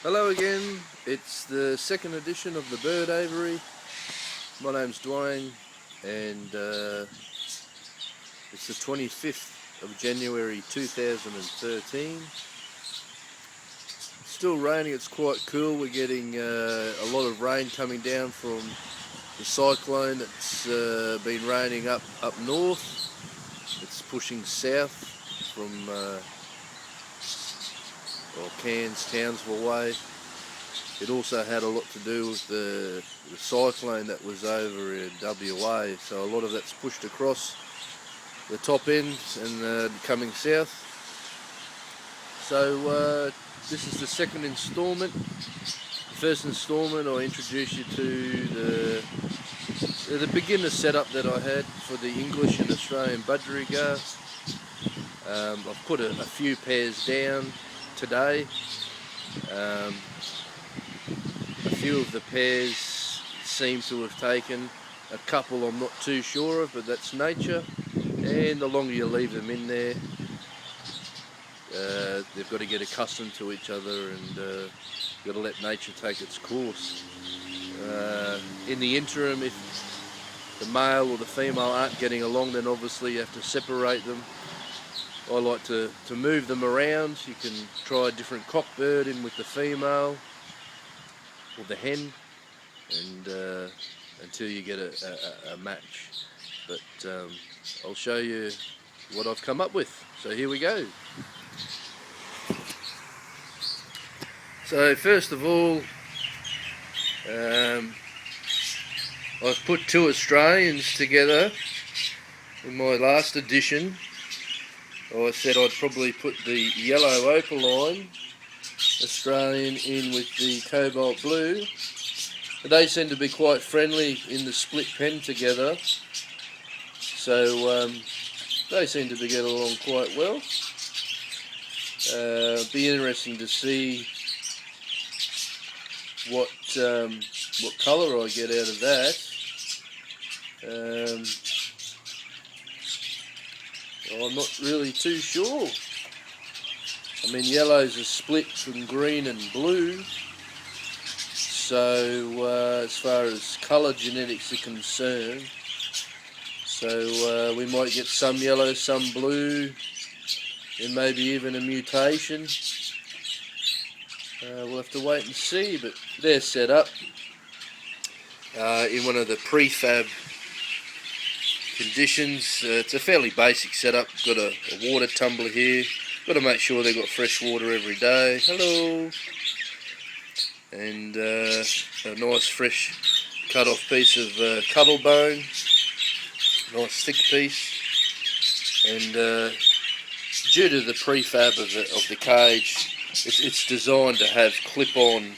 Hello again, it's the second edition of the Bird Aviary. My name's Dwayne and it's the 25th of January 2013. Still raining, it's quite cool. We're getting a lot of rain coming down from the cyclone that's been raining up north. It's pushing south from Cairns, Townsville way. It also had a lot to do with the cyclone that was over in WA, so a lot of that's pushed across the top end and coming south. So this is the second instalment. The first instalment I introduced you to the beginner setup that I had for the English and Australian Budgerigar. I've put a few pairs down today. A few of the pairs seem to have taken, a couple I'm not too sure of, but that's nature, and the longer you leave them in there, they've got to get accustomed to each other, and you've got to let nature take its course. In the interim, if the male or the female aren't getting along, then obviously you have to separate them. I like to move them around. You can try a different cockbird in with the female or the hen, and until you get a match. But I'll show you what I've come up with. So here we go. So first of all, I've put two Australians together. In my last edition, I said I'd probably put the yellow opaline Australian in with the cobalt blue. They seem to be quite friendly in the split pen together, so they seem to be getting along quite well. Be interesting to see what colour I get out of that. I'm not really too sure. I mean, yellow's a split from green and blue, so as far as colour genetics are concerned, so we might get some yellow, some blue, and maybe even a mutation. We'll have to wait and see, but they're set up in one of the prefab conditions. It's a fairly basic setup. Got a water tumbler here. Got to make sure they've got fresh water every day. Hello. And a nice fresh cut off piece of cuttle bone. Nice thick piece. And due to the prefab of the cage, it's designed to have clip-on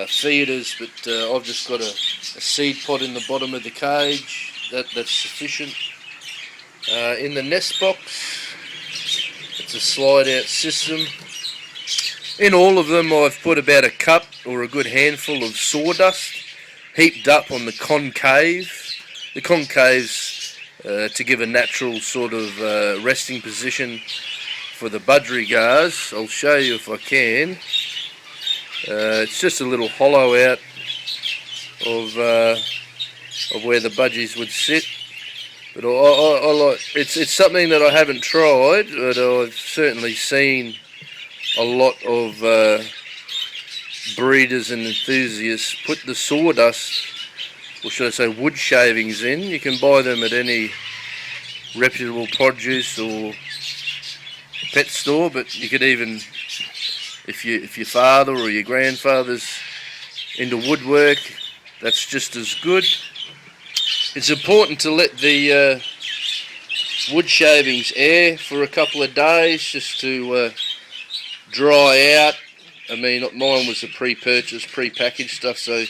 feeders, but I've just got a seed pod in the bottom of the cage. That's sufficient. In the nest box, it's a slide-out system. In all of them, I've put about a cup or a good handful of sawdust heaped up on the concave. The concave's to give a natural sort of resting position for the Budgerigars. I'll show you if I can. It's just a little hollow out of where the budgies would sit. But I like it's something that I haven't tried, but I've certainly seen a lot of breeders and enthusiasts put the sawdust, or should I say wood shavings, in. You can buy them at any reputable produce or pet store, but you could even, if your father or your grandfather's into woodwork, that's just as good. It's important to let the wood shavings air for a couple of days just to dry out. I mean, mine was the pre-purchased, pre-packaged stuff, so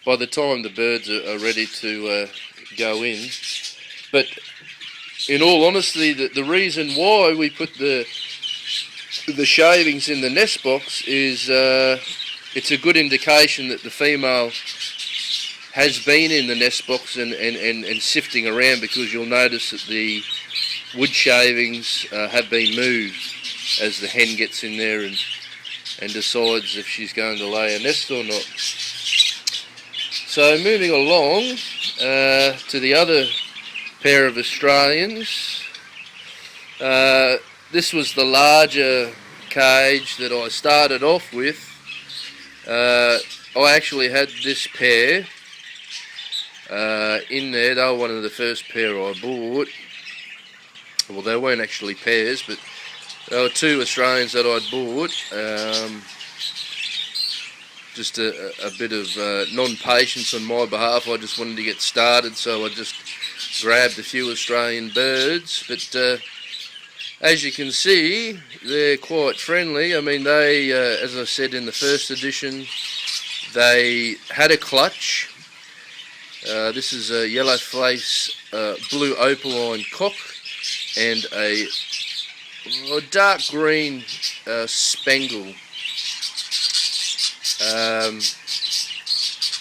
by the time the birds are ready to go in. But in all honesty, the reason why we put the shavings in the nest box is it's a good indication that the female has been in the nest box and sifting around, because you'll notice that the wood shavings have been moved as the hen gets in there and and decides if she's going to lay a nest or not. So moving along to the other pair of Australians. This was the larger cage that I started off with. I actually had this pair in there. They were one of the first pair I bought. Well, they weren't actually pairs, but there were two Australians that I'd bought. Just a bit of non-patience on my behalf. I just wanted to get started, so I just grabbed a few Australian birds. But as you can see, they're quite friendly. I mean, they, as I said in the first edition, they had a clutch. This is a yellow face blue opaline cock and a dark green spangle.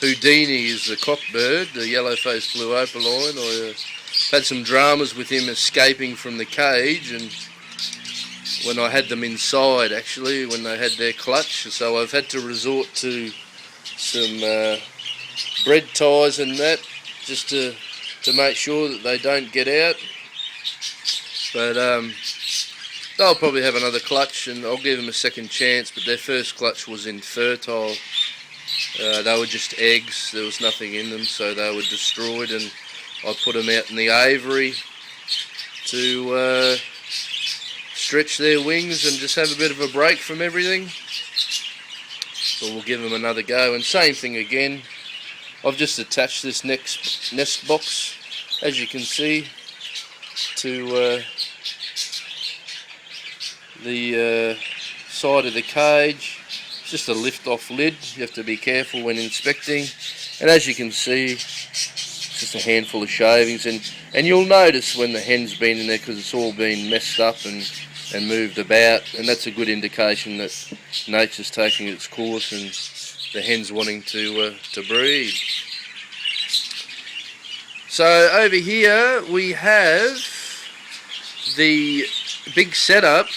Houdini is the cock bird, the yellow face blue opaline. I had some dramas with him escaping from the cage, and when I had them inside, actually, when they had their clutch, so I've had to resort to some bread ties and that, just to make sure that they don't get out. But they'll probably have another clutch, and I'll give them a second chance. But their first clutch was infertile. They were just eggs. There was nothing in them, so they were destroyed, and I put them out in the aviary to stretch their wings and just have a bit of a break from everything. So we'll give them another go, and same thing again. I've just attached this nest box, as you can see, to the side of the cage. It's just a lift-off lid. You have to be careful when inspecting. And as you can see, it's just a handful of shavings. And you'll notice when the hen's been in there, because it's all been messed up and moved about. And that's a good indication that nature's taking its course and the hen's wanting to breed. So over here we have the big setup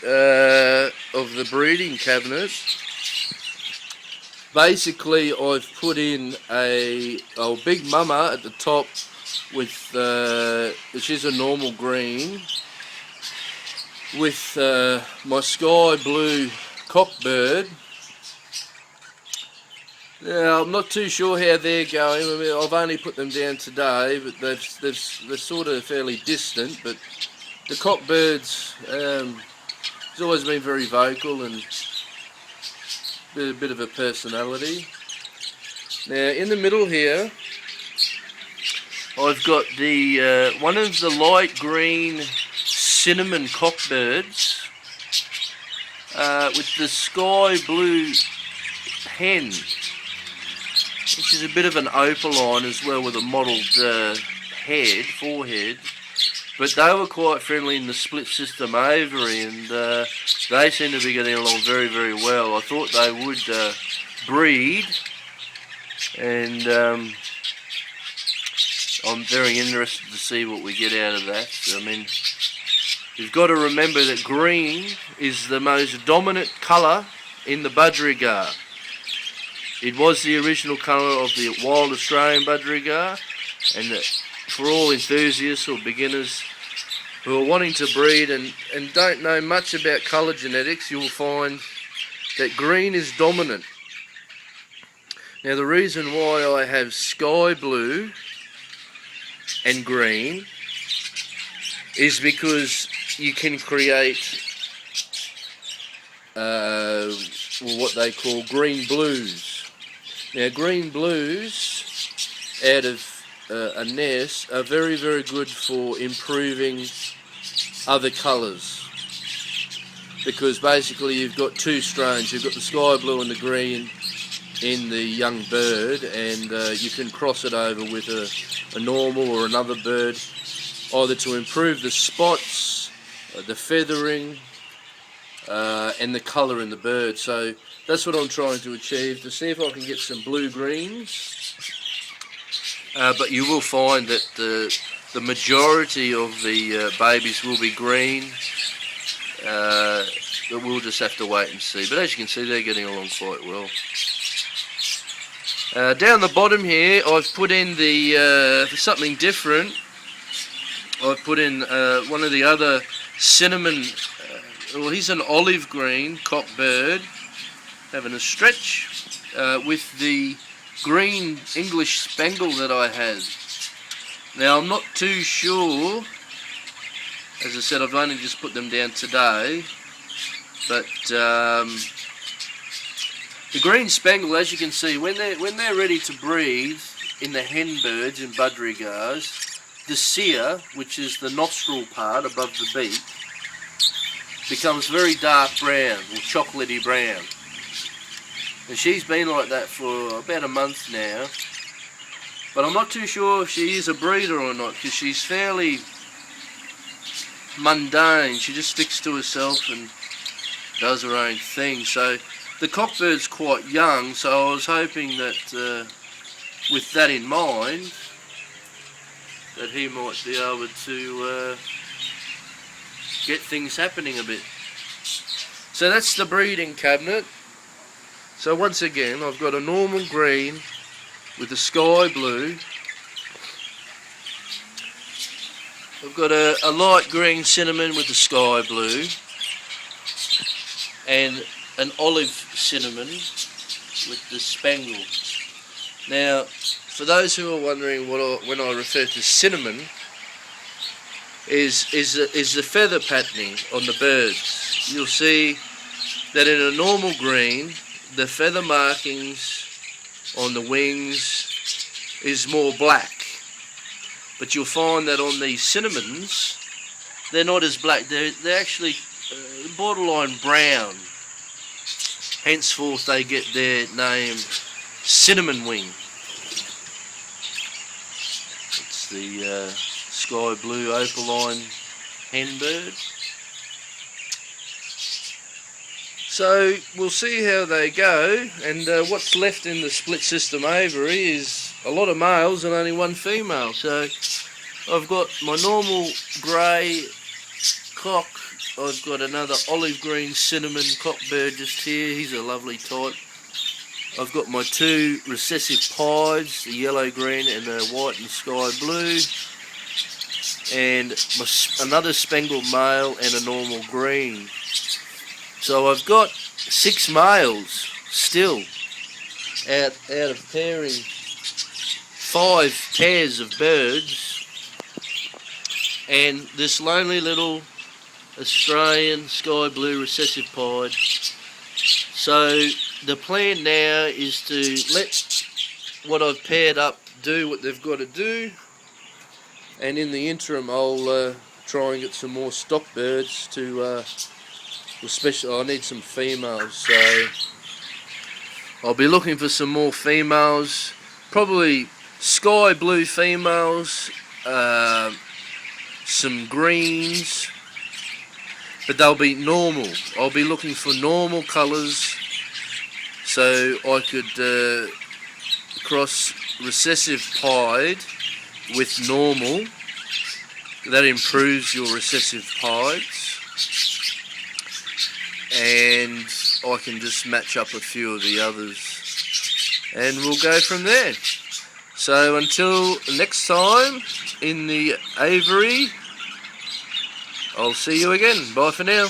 of the breeding cabinet. Basically, I've put in a big mama at the top with which is a normal green, with my sky blue cockbird. Now, I'm not too sure how they're going. I mean, I've only put them down today, but they're sort of fairly distant. But the cockbirds, he's always been very vocal and a bit of a personality. Now, in the middle here, I've got the one of the light green cinnamon cockbirds with the sky blue hen, which is a bit of an opaline as well, with a mottled forehead. But they were quite friendly in the split system aviary, and they seem to be getting along very, very well. I thought they would breed, and I'm very interested to see what we get out of that. I mean, you've got to remember that green is the most dominant colour in the Budgerigar. It was the original colour of the wild Australian Budgerigar, and for all enthusiasts or beginners who are wanting to breed and don't know much about colour genetics, you will find that green is dominant. Now, the reason why I have sky blue and green is because you can create what they call green blues. Now, green blues out of a nest are very, very good for improving other colours, because basically you've got two strains. You've got the sky blue and the green in the young bird, and you can cross it over with a normal or another bird, either to improve the spots, the feathering, and the colour in the bird. So that's what I'm trying to achieve, to see if I can get some blue greens. But you will find that the majority of the babies will be green. But we'll just have to wait and see. But as you can see, they're getting along quite well. Down the bottom here, I've put in the for something different. I've put in one of the other cinnamon. Well, he's an olive green cockbird, having a stretch with the green English spangle that I had. Now I'm not too sure. As I said, I've only just put them down today, but the green spangle, as you can see, when they're ready to breathe in the hen birds and budgerigars, the cere, which is the nostril part above the beak, becomes very dark brown or chocolatey brown. And she's been like that for about a month now. But I'm not too sure if she is a breeder or not, because she's fairly mundane. She just sticks to herself and does her own thing. So the cockbird's quite young, so I was hoping that with that in mind, that he might be able to get things happening a bit. So that's the breeding cabinet. So once again, I've got a normal green with a sky blue. I've got a light green cinnamon with the sky blue, and an olive cinnamon with the spangle. Now, for those who are wondering when I refer to cinnamon, is the feather patterning on the birds. You'll see that in a normal green, the feather markings on the wings is more black, but you'll find that on these cinnamons, they're not as black. They're actually borderline brown. Henceforth, they get their name cinnamon wing. It's the sky blue opaline hen bird. So we'll see how they go, and what's left in the split system aviary is a lot of males and only one female. So I've got my normal grey cock, I've got another olive green cinnamon cockbird just here, he's a lovely type. I've got my two recessive pieds, the yellow green and the white and sky blue, and another spangled male and a normal green. So I've got 6 males still out of pairing 5 pairs of birds, and this lonely little Australian sky blue recessive pied. So the plan now is to let what I've paired up do what they've got to do, and in the interim I'll try and get some more stock birds to especially I need some females, so I'll be looking for some more females, probably sky blue females, some greens, but they'll be normal. I'll be looking for normal colours, so I could cross recessive pied with normal. That improves your recessive pieds, and I can just match up a few of the others, and we'll go from there. So until next time in the aviary, I'll see you again. Bye for now.